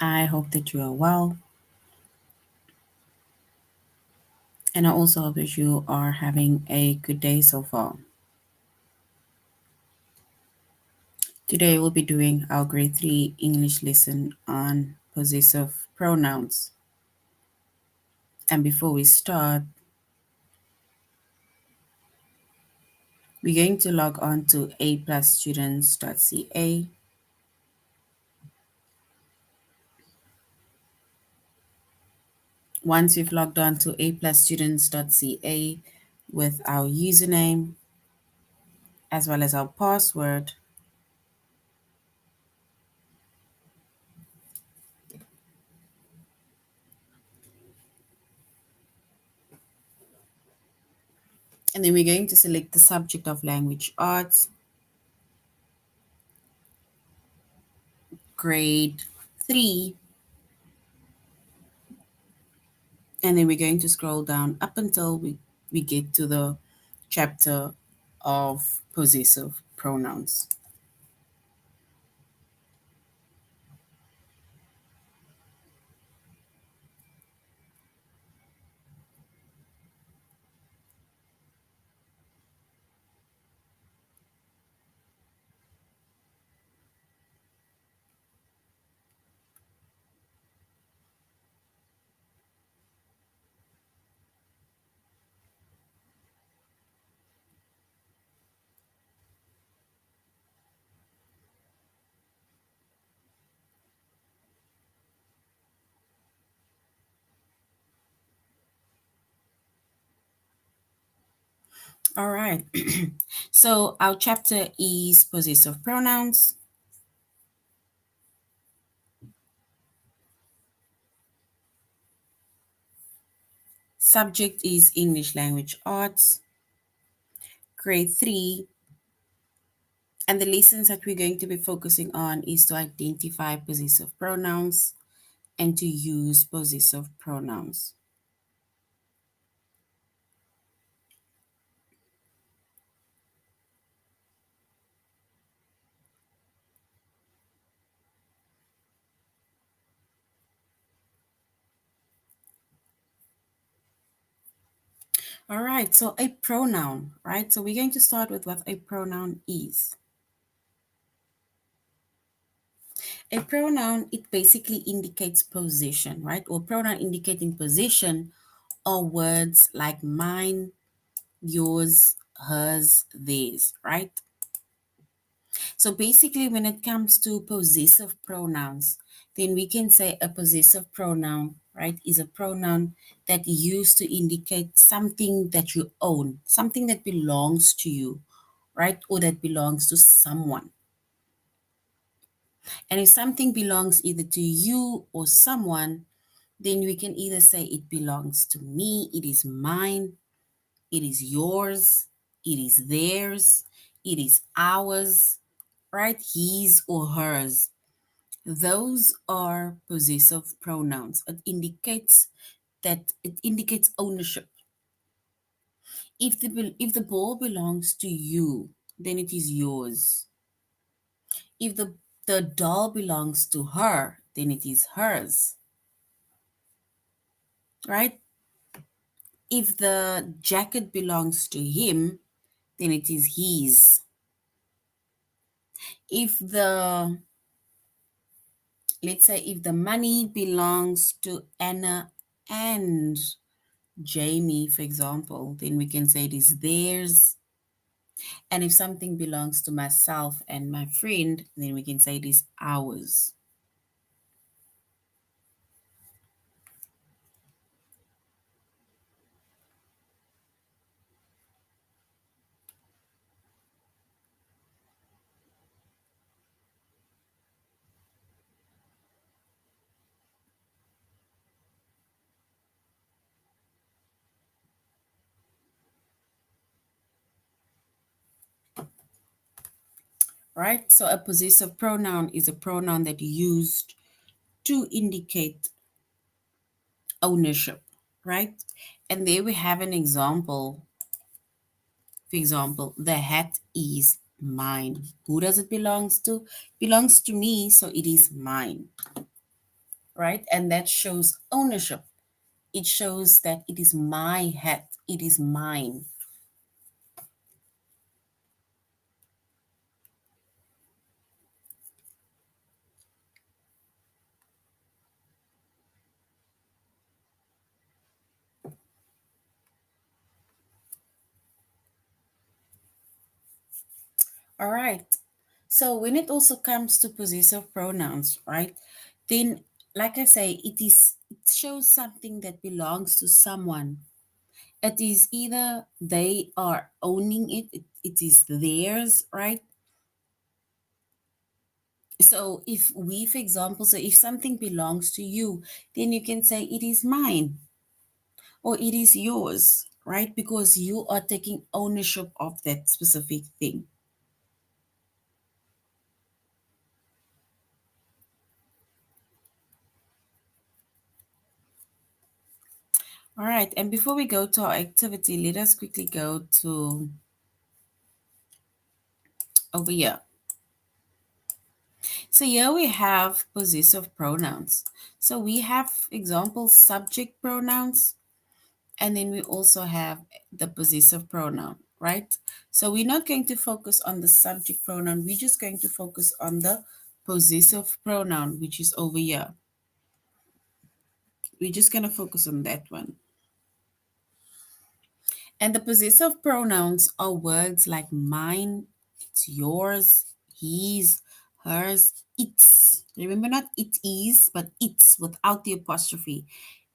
I hope that you are well. And I also hope that you are having a good day so far. Today we'll be doing our grade 3 English lesson on possessive pronouns. And before we start, we're going to log on to aplusstudents.ca. Once we've logged on to aplusstudents.ca with our username as well as our password, and then we're going to select the subject of language arts, grade 3, and then we're going to scroll down up until we get to the chapter of possessive pronouns. All right. So our chapter is possessive pronouns. Subject is English language arts, grade 3. And the lessons that we're going to be focusing on is to identify possessive pronouns and to use possessive pronouns. All right, so a pronoun, right? So we're going to start with what a pronoun is. A pronoun, it basically indicates possession, right? Or pronoun indicating possession are words like mine, yours, hers, theirs, right? So basically, when it comes to possessive pronouns, then we can say a possessive pronoun, right, is a pronoun that used to indicate something that you own, something that belongs to you, right, or that belongs to someone. And if something belongs either to you or someone, then we can either say it belongs to me, it is mine, it is yours, it is theirs, it is ours, right? His or hers. Those are possessive pronouns. It indicates ownership. If the ball belongs to you, then it is yours. If the doll belongs to her, then it is hers. Right? If the jacket belongs to him, then it is his. If the let's say if the money belongs to Anna and Jamie, for example, then we can say it is theirs. And if something belongs to myself and my friend, then we can say it is ours. Right? So a possessive pronoun is a pronoun that used to indicate ownership, right? And there we have an example. For example, the hat is mine. Who does it belongs to? Belongs to me, so it is mine. right? And that shows ownership. It shows that it is my hat, it is mine. All right. So when it also comes to possessive pronouns, right? Then, like I say, it shows something that belongs to someone. It is either they are owning it is theirs, right? So if we, for example, so if something belongs to you, then you can say it is mine or it is yours, right? Because you are taking ownership of that specific thing. All right, and before we go to our activity, let us quickly go to over here. So here we have possessive pronouns. So we have example subject pronouns, and then we also have the possessive pronoun, right? So we're not going to focus on the subject pronoun, we're just going to focus on the possessive pronoun, which is over here. We're just going to focus on that one. And the possessive pronouns are words like mine, it's yours, his, hers, its. Remember, not it is, but it's without the apostrophe,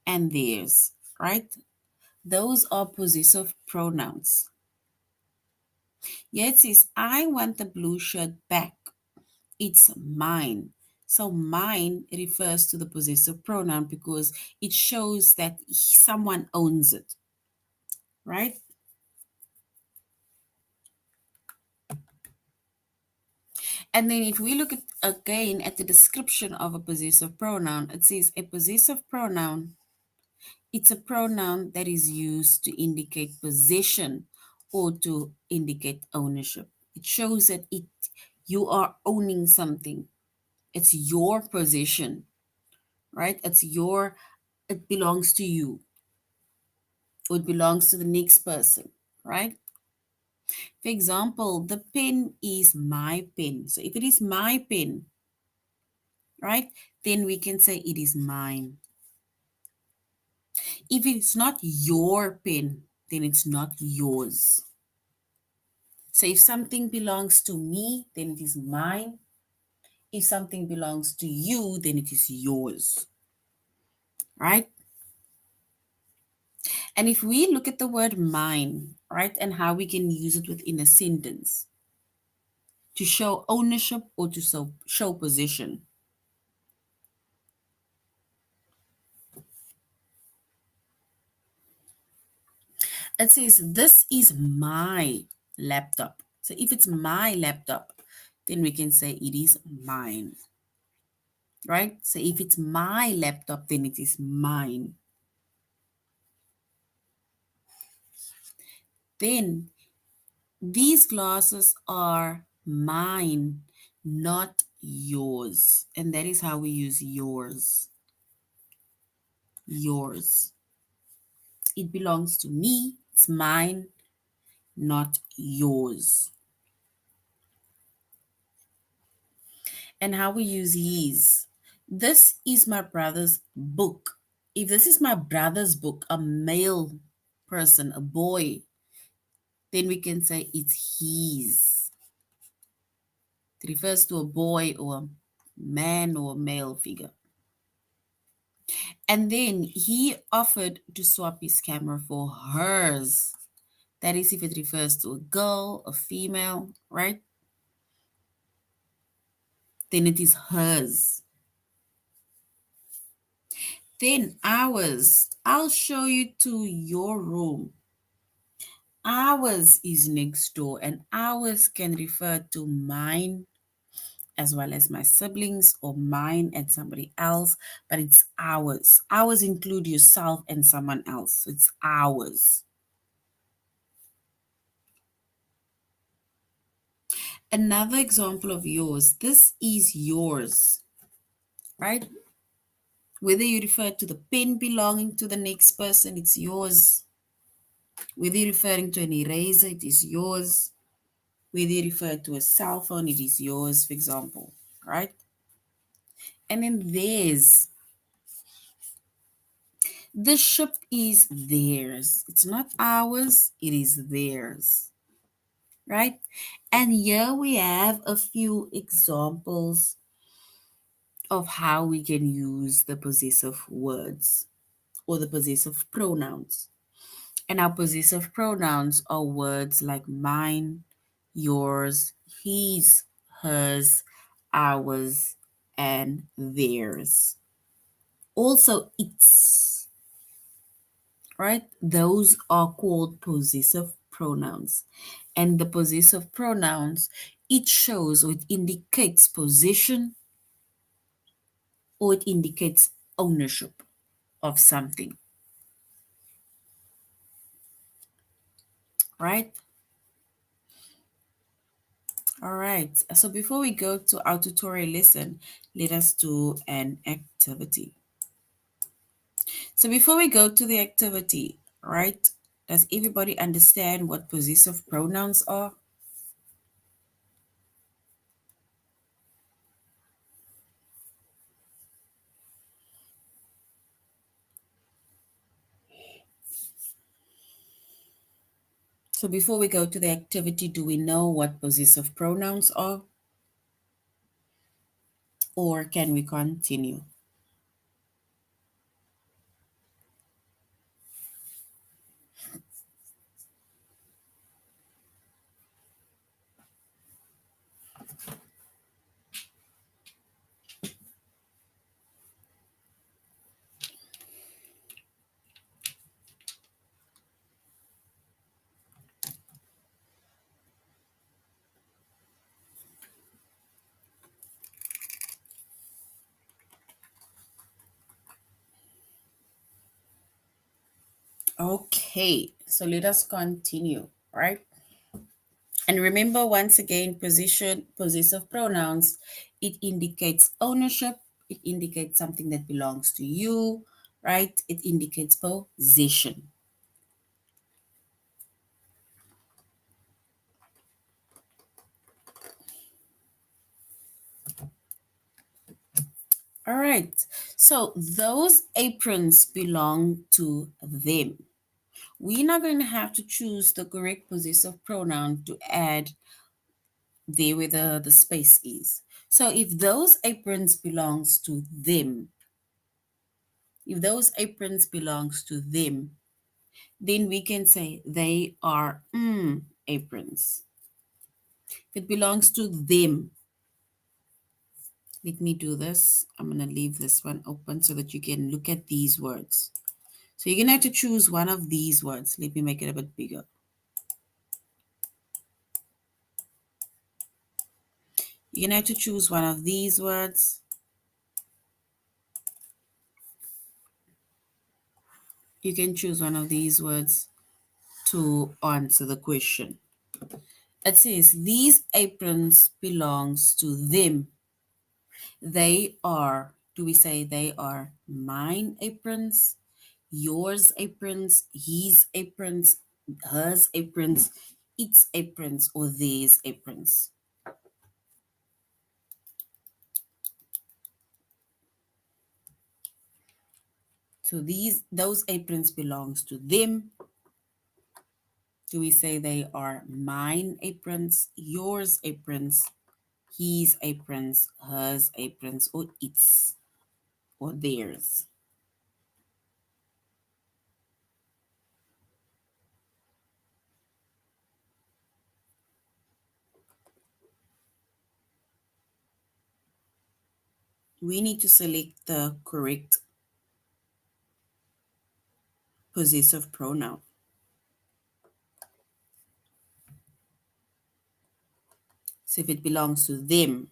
and theirs, right? Those are possessive pronouns. Yeah, it says, I want the blue shirt back. It's mine. So mine refers to the possessive pronoun because it shows that someone owns it, right? And then if we look at again at the description of a possessive pronoun, it says a possessive pronoun, it's a pronoun that is used to indicate possession or to indicate ownership. It shows that you are owning something. It's your possession, right? It belongs to you or it belongs to the next person, right? For example, the pen is my pen. So if it is my pen, right, then we can say it is mine. If it's not your pen, then it's not yours. So if something belongs to me, then it is mine. If something belongs to you, then it is yours, right? And if we look at the word mine, right, and how we can use it within a sentence to show ownership or to show possession. It says, this is my laptop. So if it's my laptop, then we can say it is mine, right? So if it's my laptop, then it is mine. Then these glasses are mine, not yours. And that is how we use yours. Yours. It belongs to me. It's mine, not yours. And how we use his. This is my brother's book. If this is my brother's book, a male person, a boy, then we can say it's his. It refers to a boy or a man or a male figure. And then he offered to swap his camera for hers. That is if it refers to a girl, a female, right? Then it is hers. Then ours. I'll show you to your room. Ours is next door, and ours can refer to mine as well as my siblings or mine and somebody else, but it's ours. Ours include yourself and someone else. So it's ours. Another example of yours. This is yours, right? Whether you refer to the pen belonging to the next person, it's yours. Whether you're referring to an eraser, it is yours. Whether you refer to a cell phone, it is yours, for example, right? And then theirs. The ship is theirs. It's not ours, it is theirs, right? And here we have a few examples of how we can use the possessive words or the possessive pronouns. And our possessive pronouns are words like mine, yours, his, hers, ours, and theirs. Also, its, right? Those are called possessive pronouns. And the possessive pronouns, it shows or it indicates possession or it indicates ownership of something, right? All right. So before we go to our tutorial lesson, let us do an activity. So before we go to the activity, right, does everybody understand what possessive pronouns are? So before we go to the activity, do we know what possessive pronouns are? Or can we continue? Okay, so let us continue, right? And remember once again, possessive pronouns, it indicates ownership, it indicates something that belongs to you, right? It indicates possession. All right. So those aprons belong to them. We're not going to have to choose the correct possessive pronoun to add there where the space is. So if those aprons belongs to them, if those aprons belongs to them, then we can say they are aprons. If it belongs to them, let me do this. I'm going to leave this one open so that you can look at these words. So you're going to have to choose one of these words. Let me make it a bit bigger. You're going to have to choose one of these words. You can choose one of these words to answer the question. It says, these aprons belongs to them. They are, do we say they are mine aprons, yours aprons, his aprons, hers aprons, its aprons, or theirs aprons? So those aprons belongs to them. Do we say they are mine aprons, yours aprons, his aprons, hers aprons, or its, or theirs? We need to select the correct possessive pronoun. So if it belongs to them,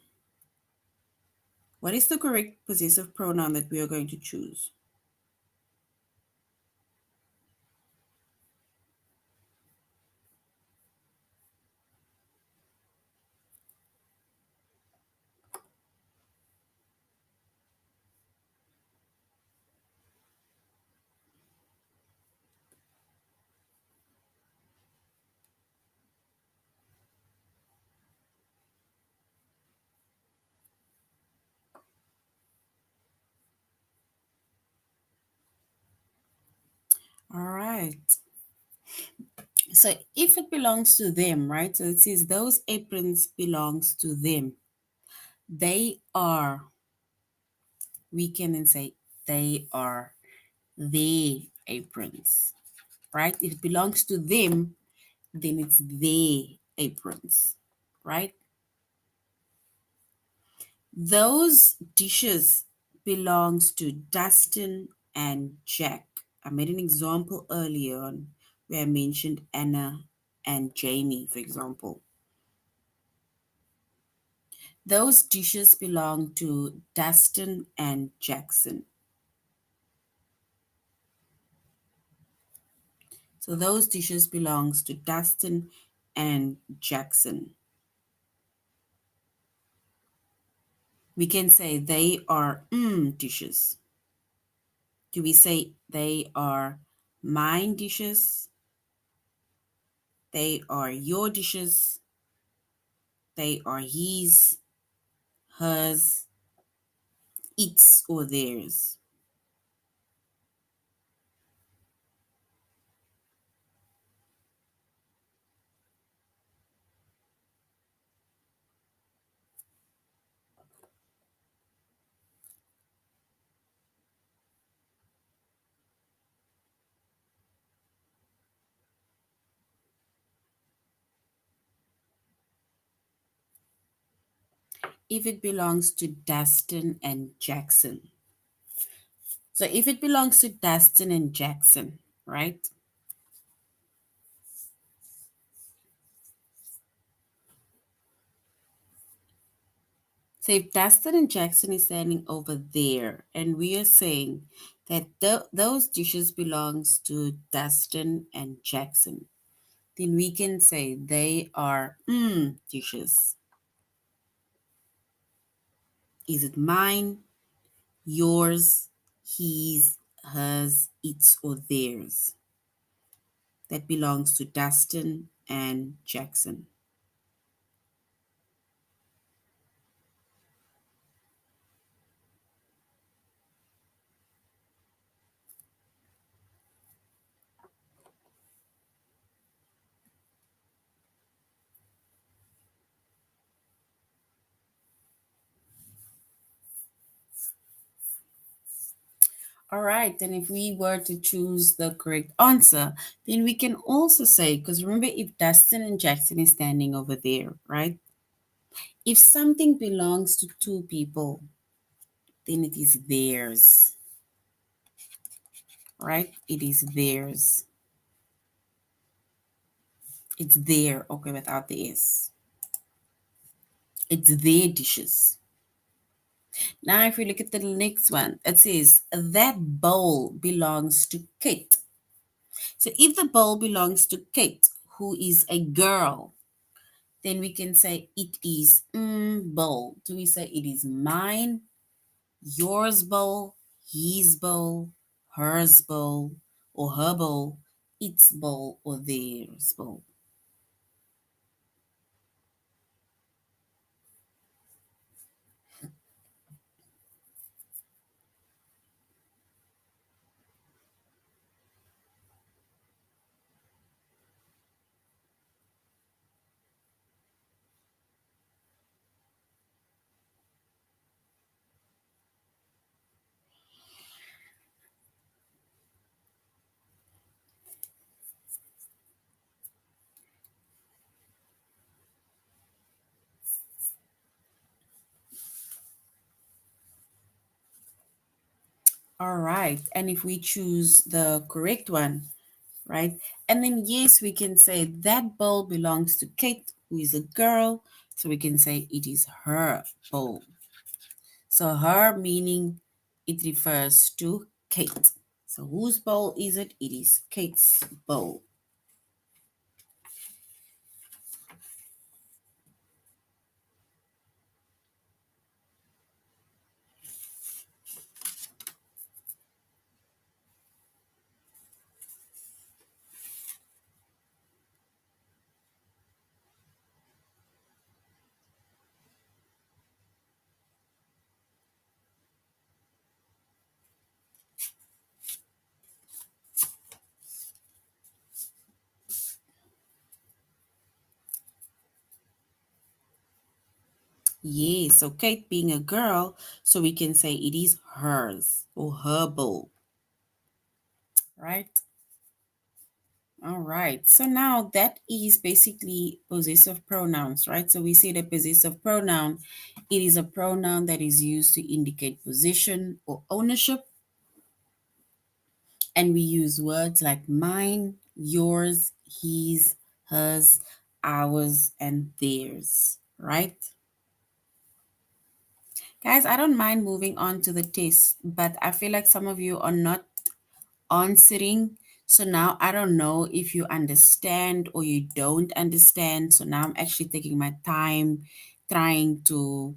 what is the correct possessive pronoun that we are going to choose? All right. So if it belongs to them, right? So it says those aprons belongs to them. They are, we can then say they are their aprons, right? If it belongs to them, then it's their aprons, right? Those dishes belongs to Dustin and Jack. I made an example earlier on where I mentioned Anna and Jamie, for example. Those dishes belong to Dustin and Jackson. So those dishes belongs to Dustin and Jackson. We can say they are dishes. Do we say they are mine dishes? They are your dishes? They are his, hers, its, or theirs. If it belongs to Dustin and Jackson. So if it belongs to Dustin and Jackson, right? So if Dustin and Jackson is standing over there, and we are saying that those dishes belongs to Dustin and Jackson, then we can say they are dishes. Is it mine, yours, his, hers, its, or theirs? That belongs to Dustin and Jackson. All right, then if we were to choose the correct answer, then we can also say, because remember, if Dustin and Jackson is standing over there, right? If something belongs to two people, then it is theirs, right? It is theirs. It's there, okay, without the S. It's their dishes. Now, if we look at the next one, it says that bowl belongs to Kate. So if the bowl belongs to Kate, who is a girl, then we can say it is bowl. Do we say it is mine, yours bowl, his bowl, hers bowl, or her bowl, its bowl, or theirs bowl? All right. And if we choose the correct one, right? And then, yes, we can say that bowl belongs to Kate, who is a girl. So we can say it is her bowl. So her meaning it refers to Kate. So whose bowl is it? It is Kate's bowl. Yes, so Kate being a girl, so we can say it is hers or her bowl, right? All right, so now that is basically possessive pronouns, right? So we say the possessive pronoun, it is a pronoun that is used to indicate position or ownership. And we use words like mine, yours, his, hers, ours, and theirs, right? Guys, I don't mind moving on to the test, but I feel like some of you are not answering. So now I don't know if you understand or you don't understand. So now I'm actually taking my time trying to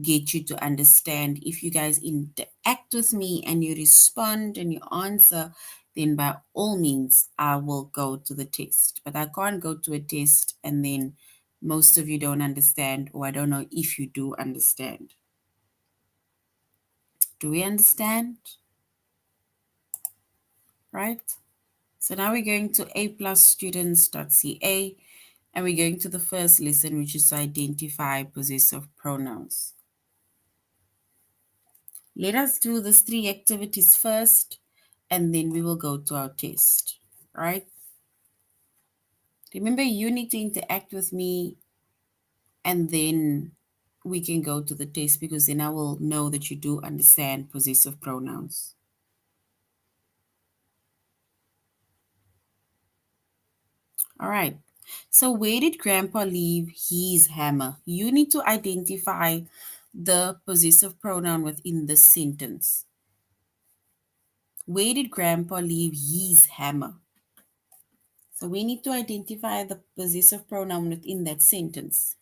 get you to understand. If you guys interact with me and you respond and you answer, then by all means, I will go to the test. But I can't go to a test and then most of you don't understand, or I don't know if you do understand. Do we understand? Right? So now we're going to aplusstudents.ca and we're going to the first lesson, which is to identify possessive pronouns. Let us do these three activities first, and then we will go to our test, right? Remember, you need to interact with me, and then we can go to the test because then I will know that you do understand possessive pronouns. All right. So where did Grandpa leave his hammer? You need to identify the possessive pronoun within the sentence. Where did Grandpa leave his hammer? So we need to identify the possessive pronoun within that sentence.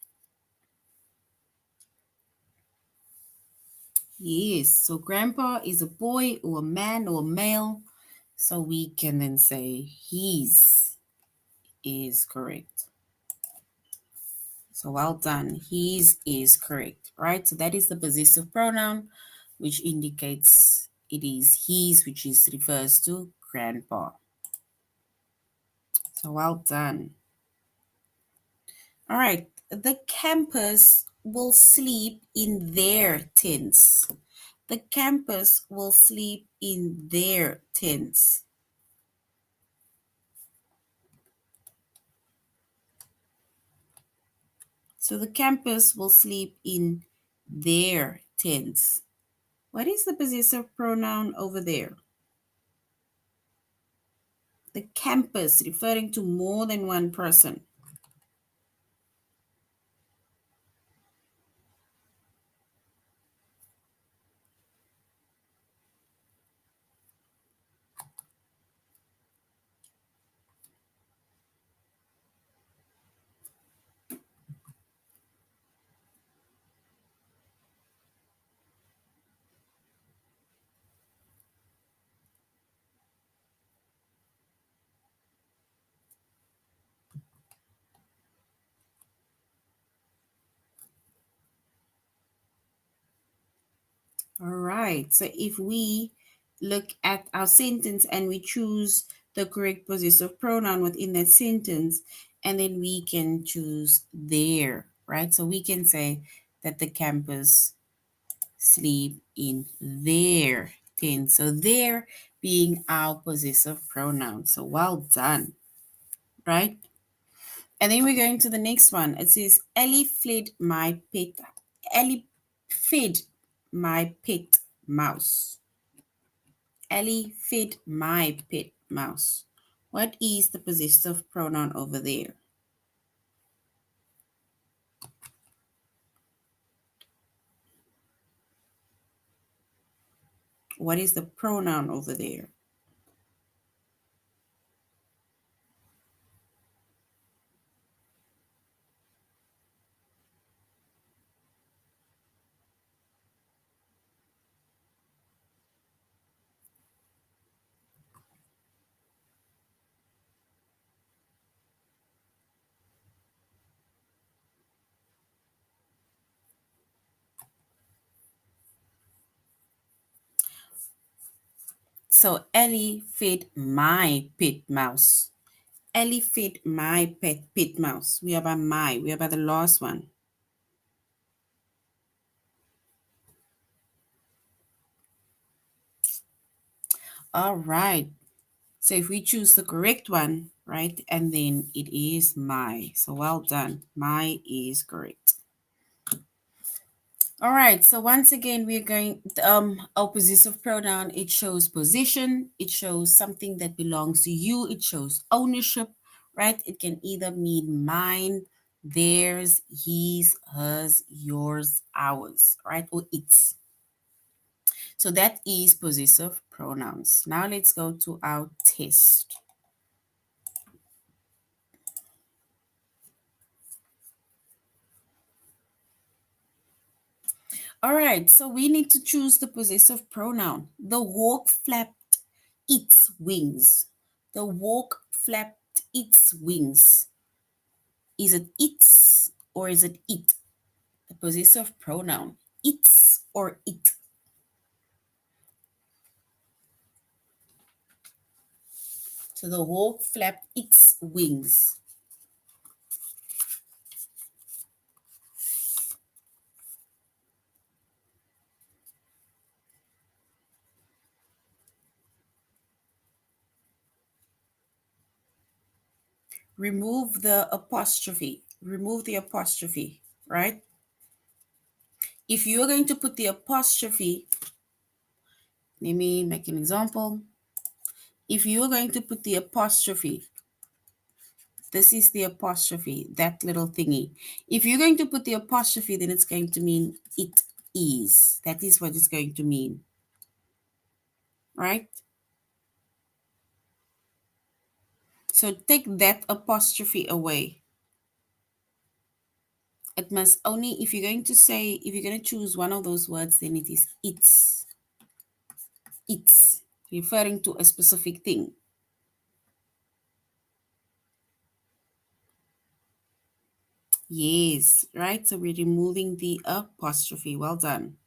Yes, so Grandpa is a boy or a man or a male. So we can then say his is correct. So well done. His is correct, right? So that is the possessive pronoun, which indicates it is his, which is refers to grandpa. So well done. All right. The campers will sleep in their tents. The campers will sleep in their tents. So the campers will sleep in their tents. What is the possessive pronoun over there? The campus, referring to more than one person. All right. So if we look at our sentence and we choose the correct possessive pronoun within that sentence, and then we can choose their, right? So we can say that the campus sleep in their tent. So their being our possessive pronoun. So well done, right? And then we're going to the next one. It says, Ellie fled my pet. Ellie fed my pet mouse. Ellie fed my pet mouse. What is the possessive pronoun over there? What is the pronoun over there? So Ellie fed my pet mouse. Ellie fed my pet mouse. We are by my. We are by the last one. All right. So if we choose the correct one, right, and then it is my. So well done. My is correct. All right. So once again, we're going, our possessive pronoun, it shows position. It shows something that belongs to you. It shows ownership, right? It can either mean mine, theirs, his, hers, yours, ours, right? Or its. So that is possessive pronouns. Now let's go to our test. All right, so we need to choose the possessive pronoun. The hawk flapped its wings. The hawk flapped its wings. Is it its or is it it? The possessive pronoun. Its or it. So the hawk flapped its wings. Remove the apostrophe. Remove the apostrophe, right? If you're going to put the apostrophe, let me make an example. If you're going to put the apostrophe, this is the apostrophe, that little thingy. If you're going to put the apostrophe, then it's going to mean it is. That is what it's going to mean, right? So take that apostrophe away. It must only, if you're going to say, if you're going to choose one of those words, then it is it's. It's referring to a specific thing. Yes, right? So we're removing the apostrophe. Well done.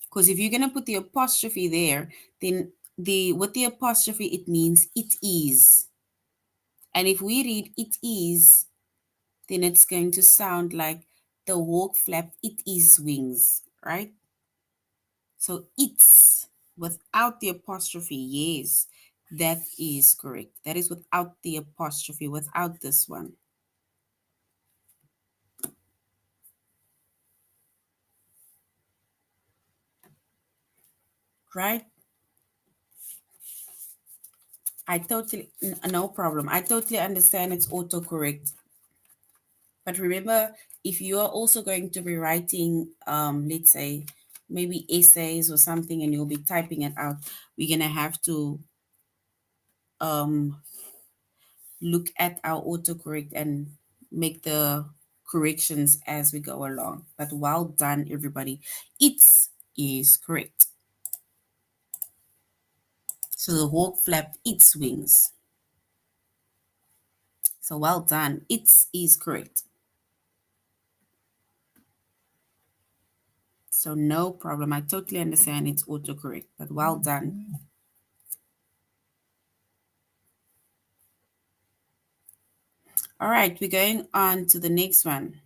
Because if you're going to put the apostrophe there, then with the apostrophe, it means it is. And if we read it is, then it's going to sound like the hawk flapped it is wings, right? So it's without the apostrophe, yes, that is correct. That is without the apostrophe, without this one. Right? No problem. I totally understand it's autocorrect. But remember, if you are also going to be writing, let's say, maybe essays or something, and you'll be typing it out, we're going to have to um, look at our autocorrect and make the corrections as we go along. But well done, everybody. It is correct. So the hawk flapped its wings. So well done. It is correct. So no problem. I totally understand it's autocorrect, but well done. All right, we're going on to the next one.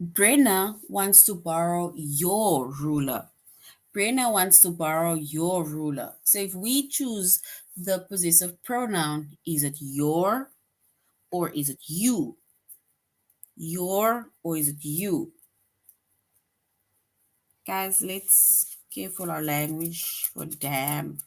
Brenna wants to borrow your ruler. Brenna wants to borrow your ruler. So if we choose the possessive pronoun, is it your or is it you? Your or is it you? Guys, let's careful our language for damn.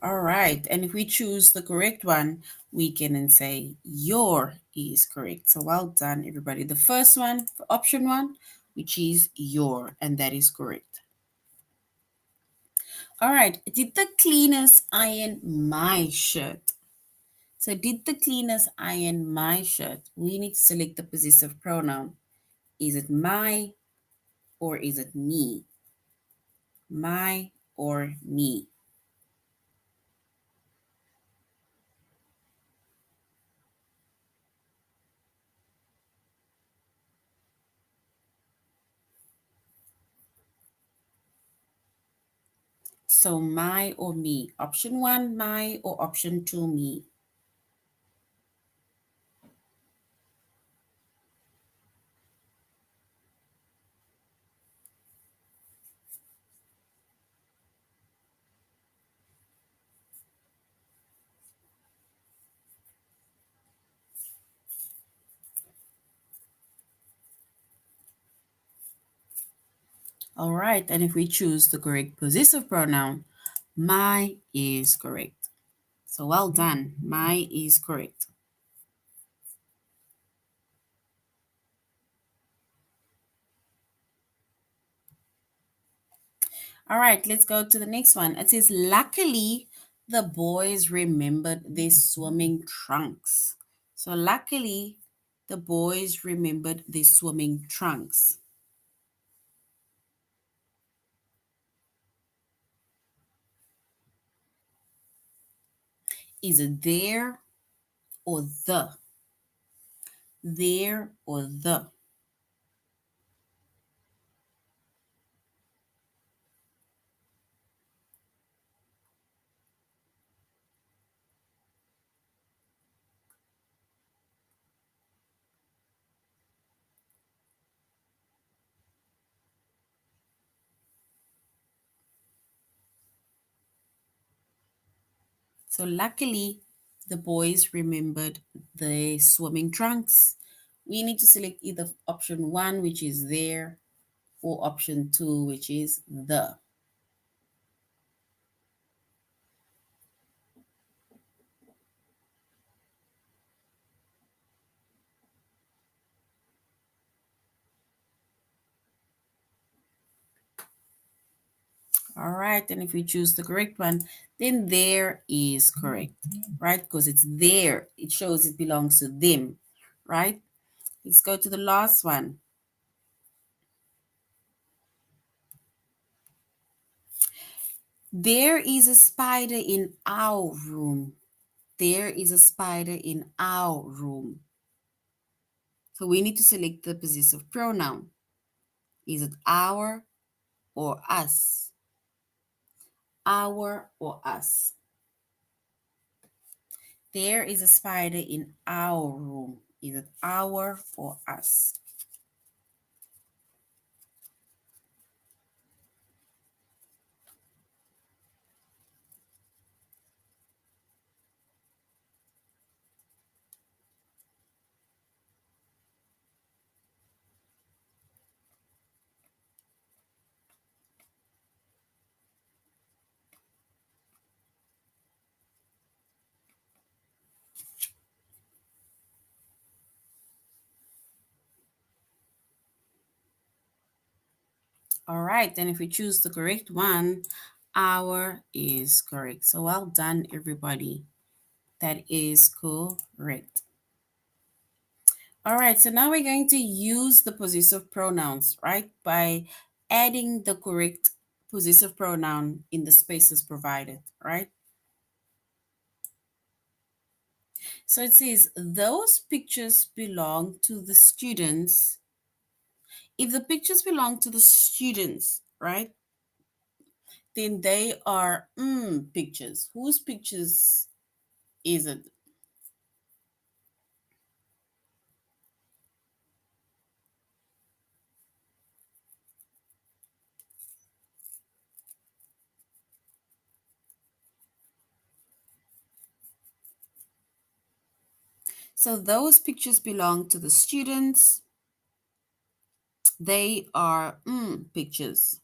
All right, and if we choose the correct one, we can then say your is correct. So well done, everybody. The first one, option one, which is your, and that is correct. All right, did the cleaners iron my shirt? So did the cleaners iron my shirt? We need to select the possessive pronoun. Is it my or is it me? My or me? So my or me. Option one, my, or option two, me. All right, and if we choose the correct possessive pronoun, my is correct. So well done. My is correct. All right, let's go to the next one. It says, luckily, the boys remembered their swimming trunks. So luckily, the boys remembered their swimming trunks. Is it there or the? There or the? So luckily, the boys remembered the swimming trunks. We need to select either option one, which is there, or option two, which is the. All right, and if we choose the correct one, then there is correct, right? Because it's there. It shows it belongs to them, right? Let's go to the last one. There is a spider in our room. There is a spider in our room. So we need to select the possessive pronoun. Is it our or us? Our or us? There is a spider in our room. Is it our or us? All right, then if we choose the correct one, our is correct. So well done, everybody. That is correct. All right, so now we're going to use the possessive pronouns, right? By adding the correct possessive pronoun in the spaces provided, right? So it says, those pictures belong to the students. If the pictures belong to the students, right, then they are pictures. Whose pictures is it? So those pictures belong to the students. They are pictures.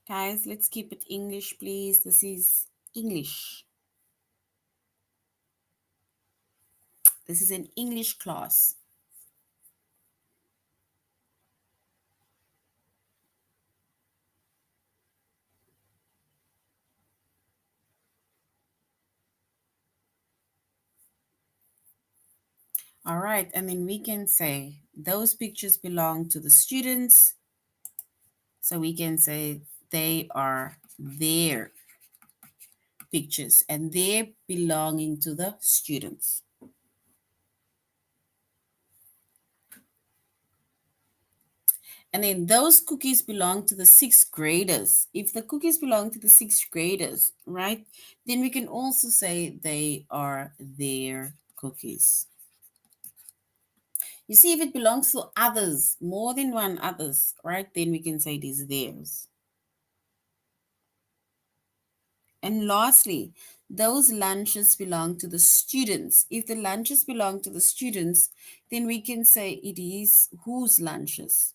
Guys, let's keep it English, please. This is English. This is an English class. All right, and then we can say those pictures belong to the students. So we can say they are their pictures and they're belonging to the students. And then those cookies belong to the sixth graders. If the cookies belong to the sixth graders, right, then we can also say they are their cookies. You see, if it belongs to others, more than one others, right, then we can say it is theirs. And lastly, those lunches belong to the students. If the lunches belong to the students, then we can say it is whose lunches.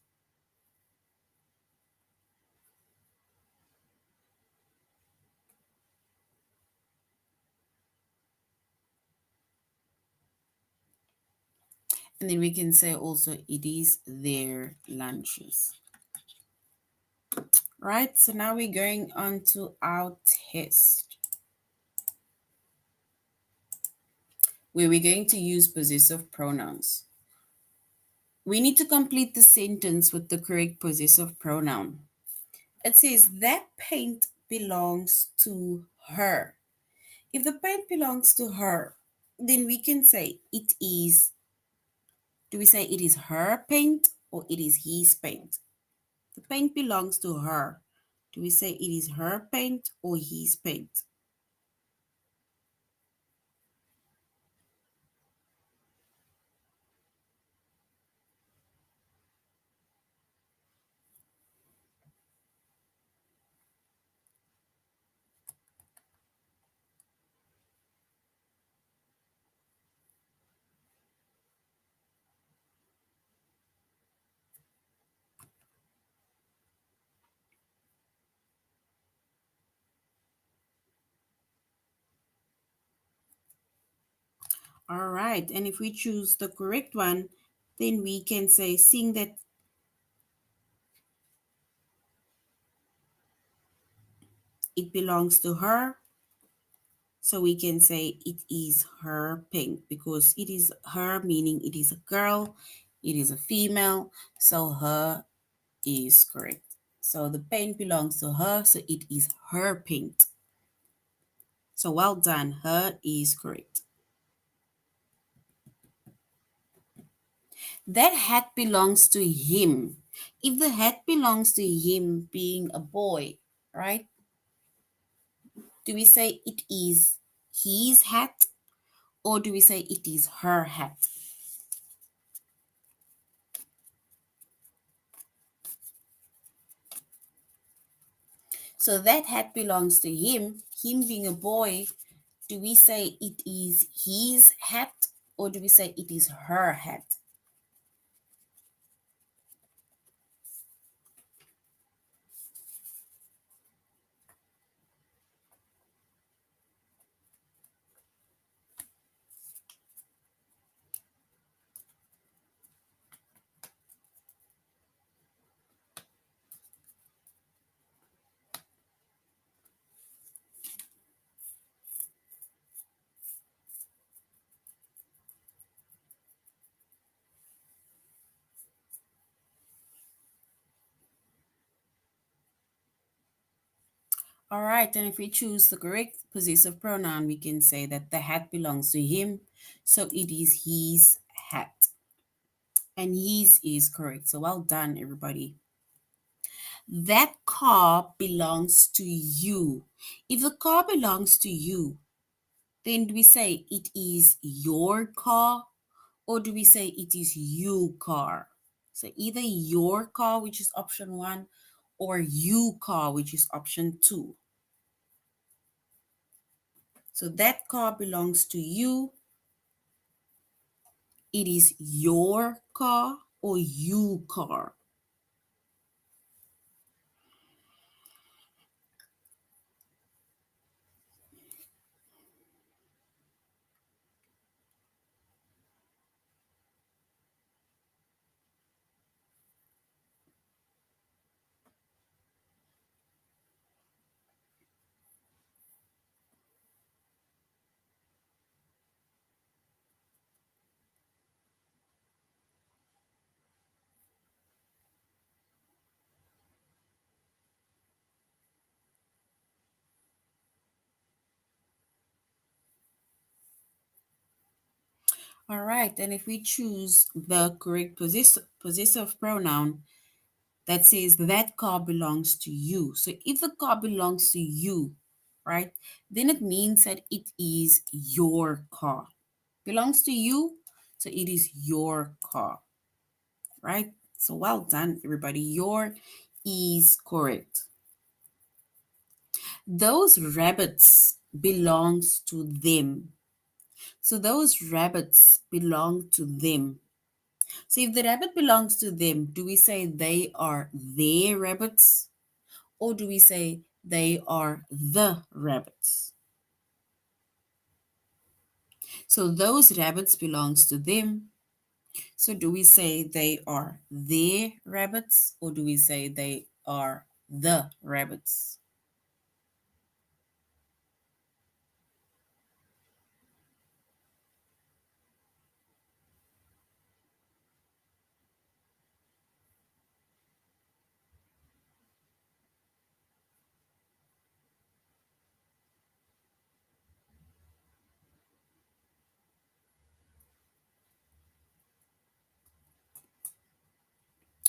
And then we can say also it is their lunches. Right, so now we're going on to our test where we're going to use possessive pronouns. We need to complete the sentence with the correct possessive pronoun. It says that paint belongs to her. If the paint belongs to her, then we can say it is, do we say it is her paint or it is his paint? The paint belongs to her. Do we say it is her paint or his paint? All right, and if we choose the correct one, then we can say, seeing that it belongs to her, so we can say it is her pink because it is her, meaning it is a girl, it is a female, so her is correct. So the paint belongs to her, so it is her paint. So well done, her is correct. That hat belongs to him. If the hat belongs to him being a boy, right? Do we say it is his hat or do we say it is her hat? So that hat belongs to him being a boy. Do we say it is his hat or do we say it is her hat? All right, and if we choose the correct possessive pronoun, we can say that the hat belongs to him, so it is his hat. And his is correct. So well done, everybody. That car belongs to you. If the car belongs to you, then do we say it is your car or do we say it is you car? So either your car, which is option one, or you car, which is option two. So that car belongs to you. It is your car or you car. All right, and if we choose the correct possessive pronoun that says that car belongs to you. So if the car belongs to you, right, then it means that it is your car. Belongs to you, so it is your car, right? So well done, everybody. Your is correct. Those rabbits belongs to them. So those rabbits belong to them. So if the rabbit belongs to them, do we say they are their rabbits or do we say they are the rabbits? So those rabbits belongs to them. So do we say they are their rabbits or do we say they are the rabbits?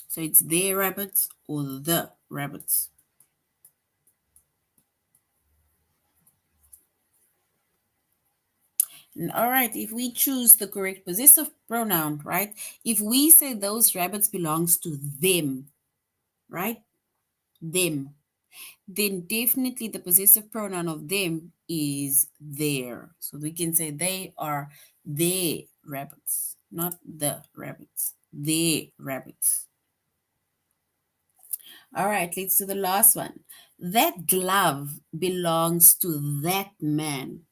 So it's their rabbits or the rabbits. All right, if we choose the correct possessive pronoun, right? If we say those rabbits belongs to them, right? Them, then definitely the possessive pronoun of them is their. So we can say they are their rabbits, not the rabbits. Their rabbits. All right, let's do the last one. That glove belongs to that man.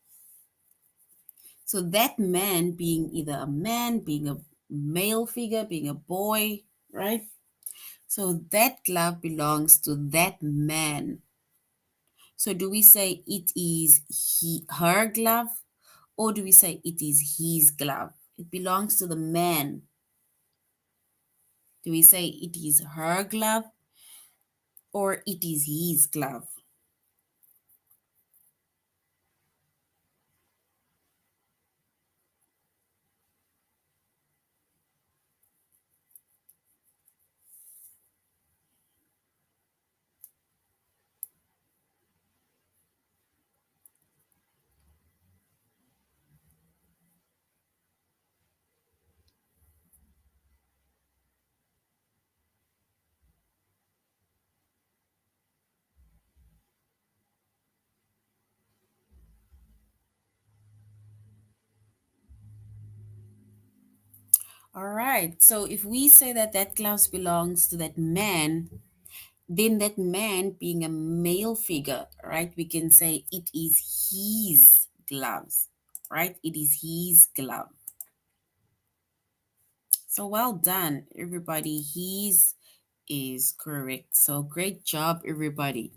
So that man being either a man, being a male figure, being a boy, right? So that glove belongs to that man. So do we say it is her glove or do we say it is his glove? It belongs to the man. Do we say it is her glove or it is his glove? All right. So if we say that that glove belongs to that man, then that man being a male figure, right? We can say it is his gloves, right? It is his glove. So well done, everybody. His is correct. So great job, everybody.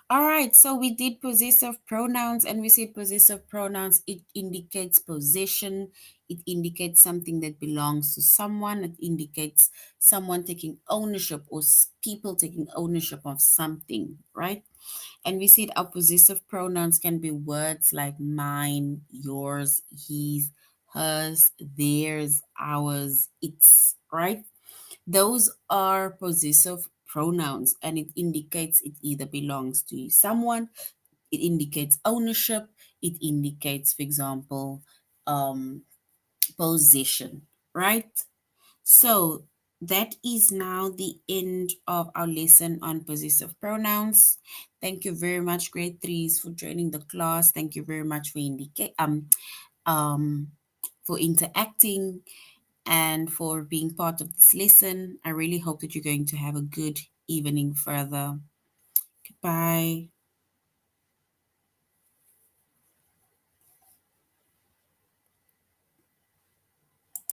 All right, so we did possessive pronouns, and we said possessive pronouns, it indicates possession, it indicates something that belongs to someone, it indicates someone taking ownership or people taking ownership of something, right? And we said our possessive pronouns can be words like mine, yours, his, hers, theirs, ours, its, right? Those are possessive pronouns and it indicates it either belongs to someone, it indicates ownership, it indicates, for example, possession, right? So that is now the end of our lesson on possessive pronouns. Thank you very much, grade threes, for joining the class. Thank you very much for um for interacting and for being part of this lesson. I really hope that you're going to have a good evening further. Goodbye.